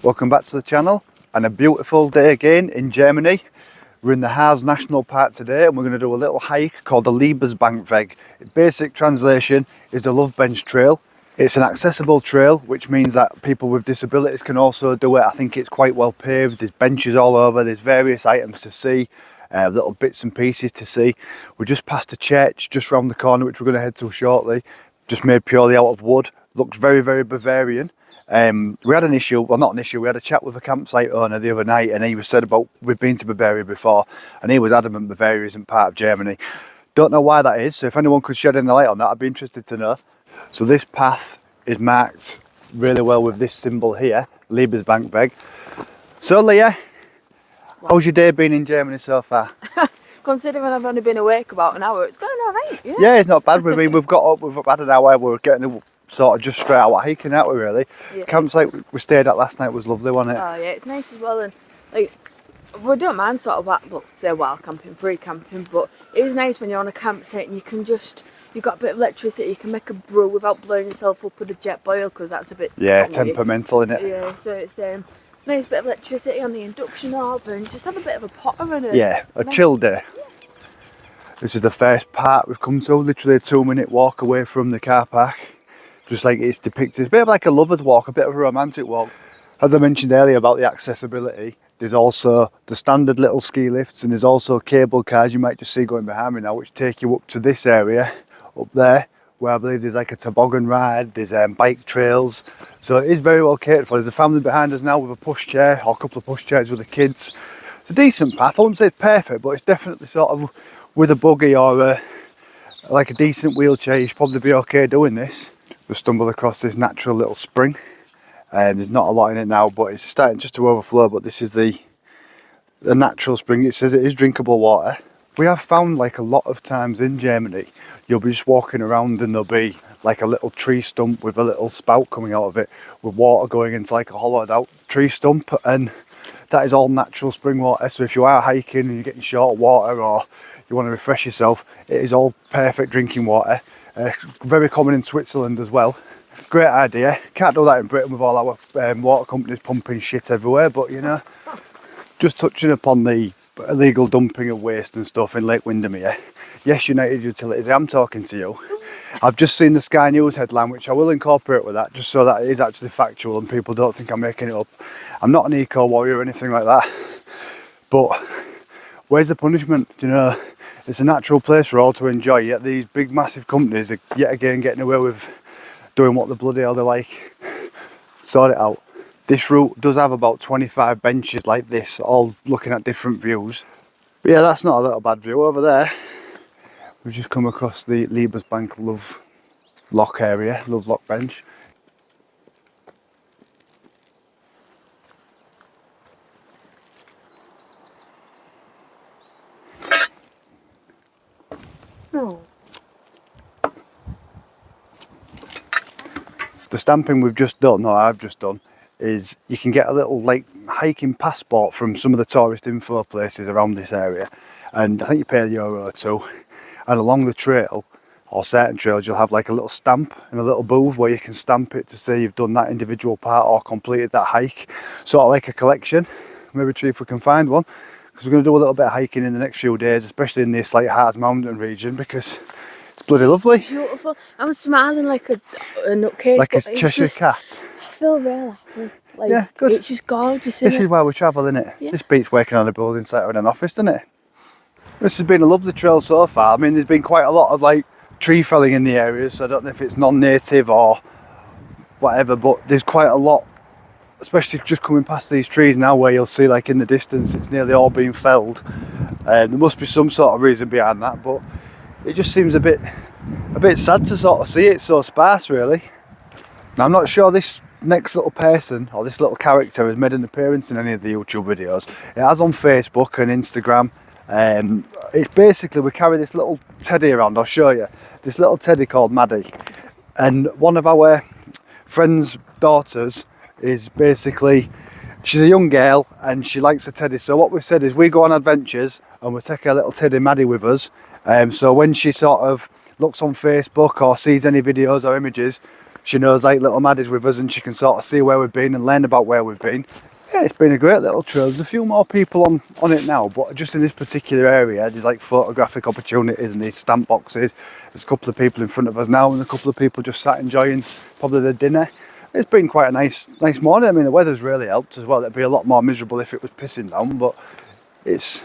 Welcome back to the channel, and a beautiful day again in Germany. We're in the Harz National Park today, and we're going to do a little hike called the Liebesbankweg. Basic translation is the Love Bench Trail. It's an accessible trail, which means that people with disabilities can also do it. I think it's quite well paved, there's benches all over, there's various items to see, little bits and pieces to see. We're just past a church just round the corner, which we're going to head to shortly, just made purely out of wood. Looks very, very Bavarian. We had an issue, well not an issue, we had a chat with a campsite owner the other night, and he was said about, we've been to Bavaria before, and he was adamant Bavaria isn't part of Germany. Don't know why that is, so if anyone could shed any light on that, I'd be interested to know. So this path is marked really well with this symbol here, Liebesbankweg. So Leah, how's your day been in Germany so far? Considering I've only been awake about an hour, it's going alright, yeah. Yeah, it's not bad. I mean, we've got up, we've had an hour, we're getting sort of just straight out hiking out, really. Yeah. Campsite we stayed at last night was lovely, wasn't it? Oh yeah, it's nice as well, and like we don't mind sort of like, well, say wild camping, free camping, but it is nice when you're on a campsite and you can just, you've got a bit of electricity, you can make a brew without blowing yourself up with a jet boil, because that's a bit temperamental, isn't it? Yeah, so it's nice bit of electricity on the induction hob, and just have a bit of a potter and a chill day. Yeah. This is the first part we've come to, literally a 2-minute walk away from the car park. Just like it's depicted, it's a bit of like a lover's walk, a bit of a romantic walk. As I mentioned earlier about the accessibility, there's also the standard little ski lifts, and there's also cable cars you might just see going behind me now, which take you up to this area up there, where I believe there's like a toboggan ride, there's bike trails. So it is very well catered for. There's a family behind us now with a pushchair, or a couple of pushchairs with the kids. It's a decent path. I wouldn't say it's perfect, but it's definitely sort of with a buggy or like a decent wheelchair, you should probably be okay doing this. We stumbled across this natural little spring, and there's not a lot in it now, but it's starting just to overflow. But this is the natural spring. It says it is drinkable water. We have found, like a lot of times in Germany, you'll be just walking around and there'll be like a little tree stump with a little spout coming out of it with water going into like a hollowed out tree stump, and that is all natural spring water. So if you are hiking and you're getting short of water, or you want to refresh yourself, it is all perfect drinking water. Very common in Switzerland as well. Great idea. Can't do that in Britain with all our water companies pumping shit everywhere, but you know, just touching upon the illegal dumping of waste and stuff in Lake Windermere. Yes, United Utilities, I'm talking to you. I've just seen the Sky News headline, which I will incorporate with that, just so that it is actually factual and people don't think I'm making it up. I'm not an eco warrior or anything like that, but where's the punishment? You know, it's a natural place for all to enjoy, yet these big massive companies are yet again getting away with doing what the bloody hell they like. Sort it out. This route does have about 25 benches like this, all looking at different views. But yeah, that's not a little bad view over there. We've just come across the Liebesbank Love Lock area, Love Lock bench. The stamping we've just done, or I've just done, is you can get a little like hiking passport from some of the tourist info places around this area, and I think you pay €1 or €2, and along the trail, or certain trails, you'll have like a little stamp and a little booth where you can stamp it to say you've done that individual part or completed that hike, sort of like a collection. Maybe see if we can find one, because we're going to do a little bit of hiking in the next few days, especially in this like Harz mountain region, because it's bloody lovely. Beautiful. I'm smiling like a nutcase. Like a Cheshire cat. I feel really happy. Like, yeah, good. It's just gorgeous, This is why we travel, isn't it? Yeah. This beats working on a building site or in an office, doesn't it? This has been a lovely trail so far. I mean, there's been quite a lot of like tree felling in the areas, so I don't know if it's non-native or whatever, but there's quite a lot, especially just coming past these trees now, where you'll see like in the distance it's nearly all being felled. There must be some sort of reason behind that, but it just seems a bit sad to sort of see it so sparse, really. Now, I'm not sure this next little person or this little character has made an appearance in any of the YouTube videos. It has on Facebook and Instagram. It's basically, we carry this little teddy around. I'll show you this little teddy called Maddie, and one of our friends' daughters is basically, she's a young girl and she likes a teddy. So what we've said is we go on adventures and we take our little teddy Maddie with us. So when she sort of looks on Facebook or sees any videos or images, she knows like little Maddie's with us and she can sort of see where we've been and learn about where we've been. Yeah, it's been a great little trail. There's a few more people on it now, but just in this particular area there's like photographic opportunities and these stamp boxes. There's a couple of people in front of us now and a couple of people just sat enjoying probably their dinner. It's been quite a nice morning. I mean, the weather's really helped as well. It'd be a lot more miserable if it was pissing down, but it's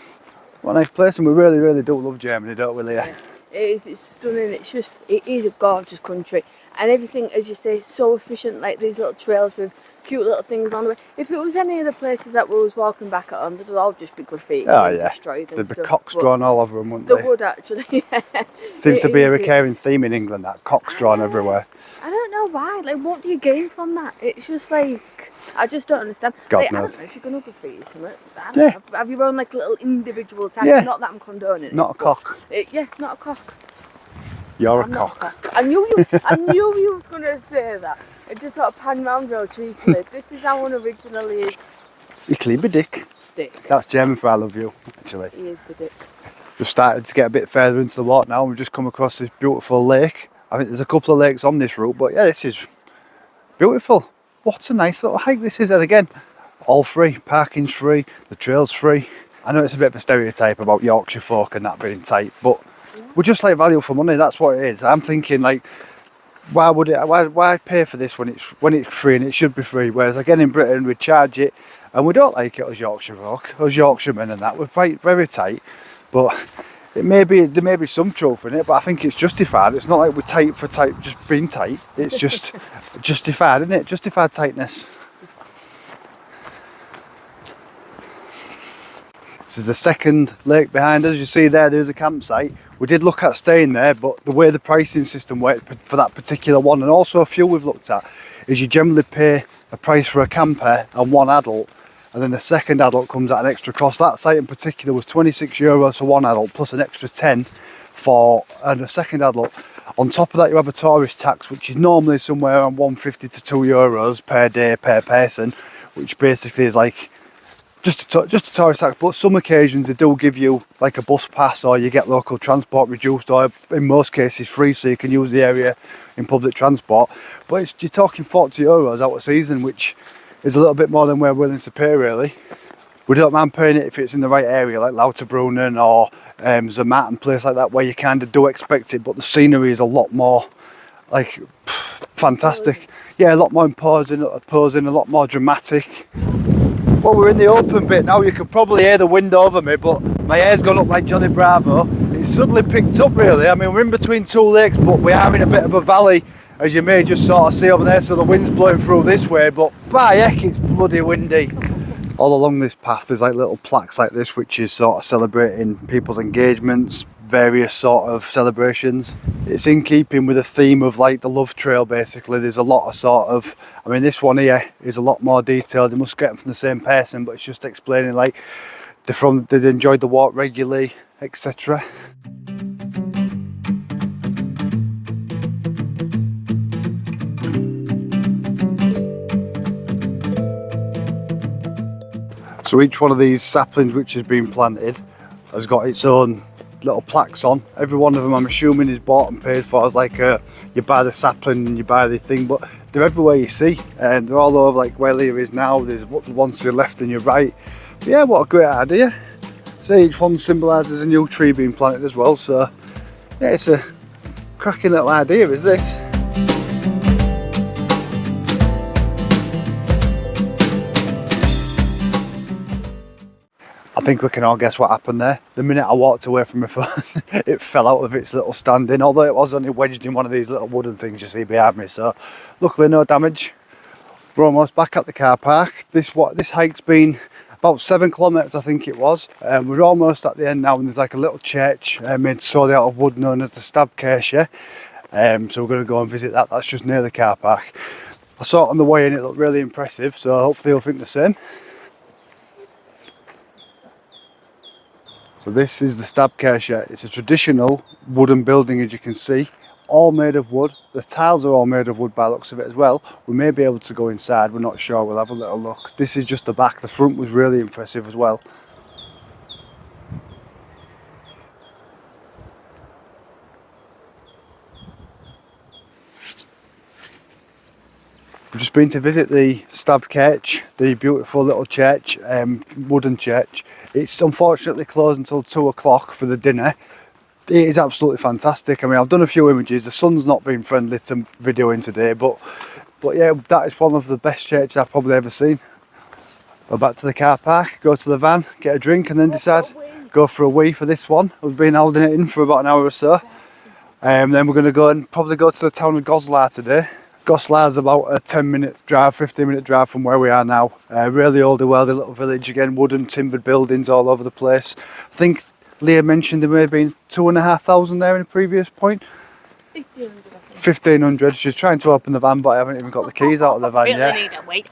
what a nice place, and we really do love Germany, don't we, Leah? Yeah, it is. It's stunning. It is a gorgeous country, and everything, as you say, is so efficient. Like these little trails with cute little things on the way. If it was any of the places that we was walking back on, they'd all just be graffiti and destroyed and There'd stuff. be cocks drawn all over them, wouldn't they? They would actually. Yeah. Seems to be a recurring theme in England, that cocks drawn everywhere. I don't know why. Like, what do you gain from that? It's just like, I just don't understand. God like, knows. I don't know if you're gonna graffiti something. I don't know. Have your own like little individual tag. Yeah. Not that I'm condoning it. Not a cock. Yeah, not a cock. You're I'm a not cock. I knew you was gonna say that. It just sort of panned round real cheekily. This is how unoriginally You clean me dick. dick. That's German for I love you, actually. He is the dick. We've started to get a bit further into the water now and we've just come across this beautiful lake. I think there's a couple of lakes on this route, but yeah, this is beautiful. What a nice little hike this is. And again, all free, parking's free, the trail's free. I know it's a bit of a stereotype about Yorkshire folk and that being tight, but we're just like value for money, that's what it is. I'm thinking like, why pay for this when it's free and it should be free? Whereas again in Britain we charge it and we don't like it as Yorkshire folk, as Yorkshiremen and that, we're quite very tight, but there may be some truth in it, but I think it's justified. It's not like we're tight for tight, just being tight. It's just justified, isn't it? Justified tightness. This is the second lake behind us. You see there's a campsite. We did look at staying there, but the way the pricing system worked for that particular one, and also a few we've looked at, is you generally pay a price for a camper and one adult, and then the second adult comes at an extra cost. That site in particular was €26 for one adult, plus an extra 10 for a second adult. On top of that, you have a tourist tax, which is normally somewhere around €1.50 to €2 per day per person, which basically is like just a tourist tax. But some occasions they do give you like a bus pass, or you get local transport reduced, or in most cases free, so you can use the area in public transport. But you're talking €40 out of season, which is a little bit more than we're willing to pay, really. We don't mind paying it if it's in the right area, like Lauterbrunnen or Zermatt and place like that, where you kind of do expect it, but the scenery is a lot more like fantastic. Yeah, a lot more imposing, a lot more dramatic. Well, we're in the open bit now. You can probably hear the wind over me, but my hair's gone up like Johnny Bravo. It's suddenly picked up, really. I mean, we're in between two lakes, but we are in a bit of a valley, as you may just sort of see over there, so the wind's blowing through this way, but by heck, it's bloody windy. All along this path there's like little plaques like this, which is sort of celebrating people's engagements, various sort of celebrations. It's in keeping with the theme of like the love trail, basically. There's a lot of sort of, I mean, this one here is a lot more detailed. They must get them from the same person, but it's just explaining like they enjoyed the walk regularly, etc. So each one of these saplings which has been planted has got its own little plaques on. Every one of them, I'm assuming, is bought and paid for. It's like you buy the sapling and you buy the thing, but they're everywhere you see, and they're all over, like where Leah is now. There's ones to your left and your right. But yeah, what a great idea. So each one symbolises a new tree being planted as well, so yeah, it's a cracking little idea, is this. I think we can all guess what happened there. The minute I walked away from my phone, it fell out of its little standing, although it was only wedged in one of these little wooden things you see behind me, so luckily no damage. We're almost back at the car park. This hike's been about 7 kilometres, I think it was. We're almost at the end now, and there's like a little church made solely out of wood known as the Stabkirche. So we're going to go and visit that. That's just near the car park. I saw it on the way in, it looked really impressive, so hopefully you'll think the same. So this is the Stabkirche. It's a traditional wooden building, as you can see, all made of wood. The tiles are all made of wood by the looks of it as well. We may be able to go inside, we're not sure, we'll have a little look. This is just the back, the front was really impressive as well. just been to visit the Stabkirche, the beautiful little church, wooden church. It's unfortunately closed until 2 o'clock for the dinner. It is absolutely fantastic. I mean, I've done a few images. The sun's not been friendly to videoing today, but yeah, that is one of the best churches I've probably ever seen. Go back to the car park, go to the van, get a drink, and then decide go for a wee for this one. We've been holding it in for about an hour or so. Then we're going to go and probably go to the town of Goslar today. Goslar's about a 10-minute drive, 15-minute drive from where we are now. Really oldie worldy little village again, wooden timbered buildings all over the place. I think Leah mentioned there may have been 2,500 there in a previous point. 1,500. She's trying to open the van, but I haven't even got the keys out of the van yet. I need a wait.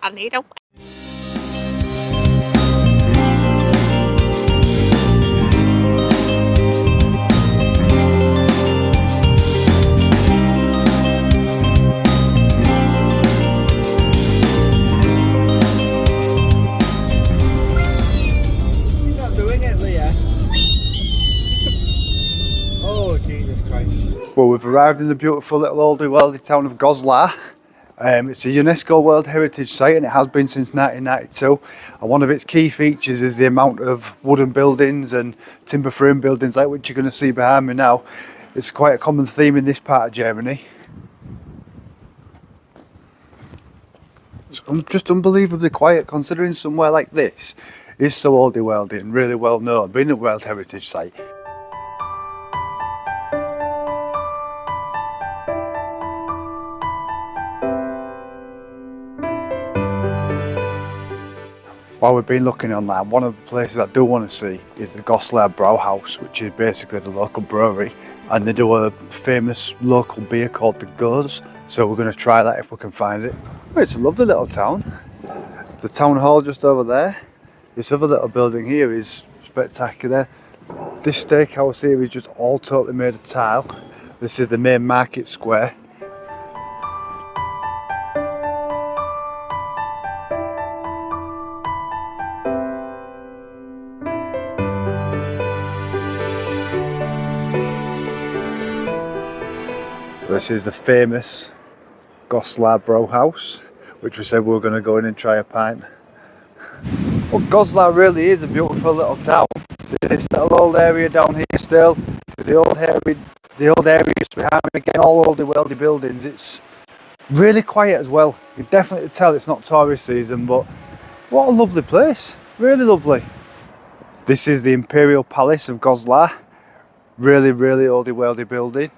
Well, we've arrived in the beautiful little oldie worldy town of Goslar. It's a UNESCO World Heritage Site and it has been since 1992. And one of its key features is the amount of wooden buildings and timber frame buildings like which you're going to see behind me now. It's quite a common theme in this part of Germany. It's just unbelievably quiet considering somewhere like this is so oldie worldy and really well known, being a World Heritage Site. While we've been looking online, one of the places I do want to see is the Goslar Brauhaus, which is basically the local brewery, and they do a famous local beer called the Goes, so we're going to try that if we can find it. Oh, it's a lovely little town. The town hall just over there. This other little building here is spectacular. This steakhouse here is just all totally made of tile. This is the main market square. This is the famous Goslar Brauhaus, which we said we were going to go in and try a pint. Well, Goslar really is a beautiful little town. There's this little old area down here still. There's the old area just behind me, again, all oldie worldy buildings. It's really quiet as well. You can definitely tell it's not tourist season, but what a lovely place. Really lovely. This is the Imperial Palace of Goslar. Really, really oldie worldy building.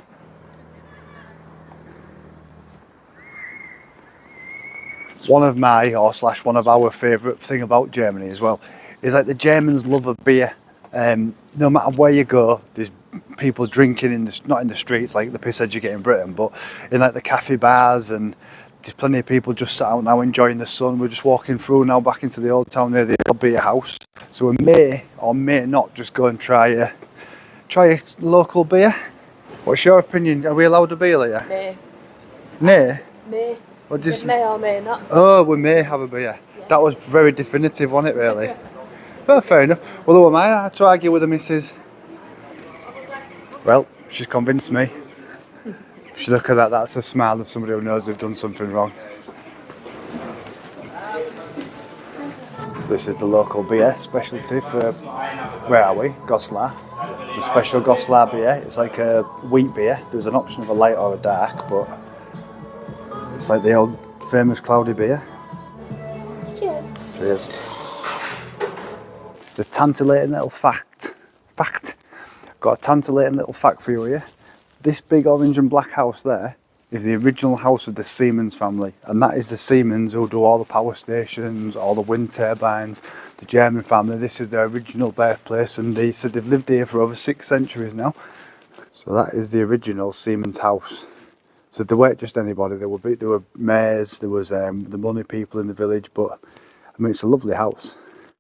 One of our favourite thing about Germany as well is like the Germans love a beer. No matter where you go, there's people drinking not in the streets like the piss edge you get in Britain, but in like the cafe bars, and there's plenty of people just sat out now enjoying the sun. We're just walking through now back into the old town near the old beer house. So we may or may not just go and try a local beer. What's your opinion? Are we allowed a beer later? May. Nay? May. Or just, may or may not. Oh, we may have a beer. Yeah. That was very definitive, wasn't it, really? Well, fair enough. Well, who am I to argue with the missus? Well, she's convinced me. If you look at that, that's a smile of somebody who knows they've done something wrong. This is the local beer specialty for, where are we? Goslar. It's a special Goslar beer. It's like a wheat beer. There's an option of a light or a dark, but it's like the old famous cloudy beer. Cheers. Cheers. The tantalating little fact. Got a tantalating little fact for you here. This big orange and black house there is the original house of the Siemens family, and that is the Siemens who do all the power stations, all the wind turbines. The German family, this is their original birthplace, and they said they've lived here for over 6 centuries now. So that is the original Siemens house. So they weren't just anybody. There were mayors, there was the money people in the village, but I mean it's a lovely house.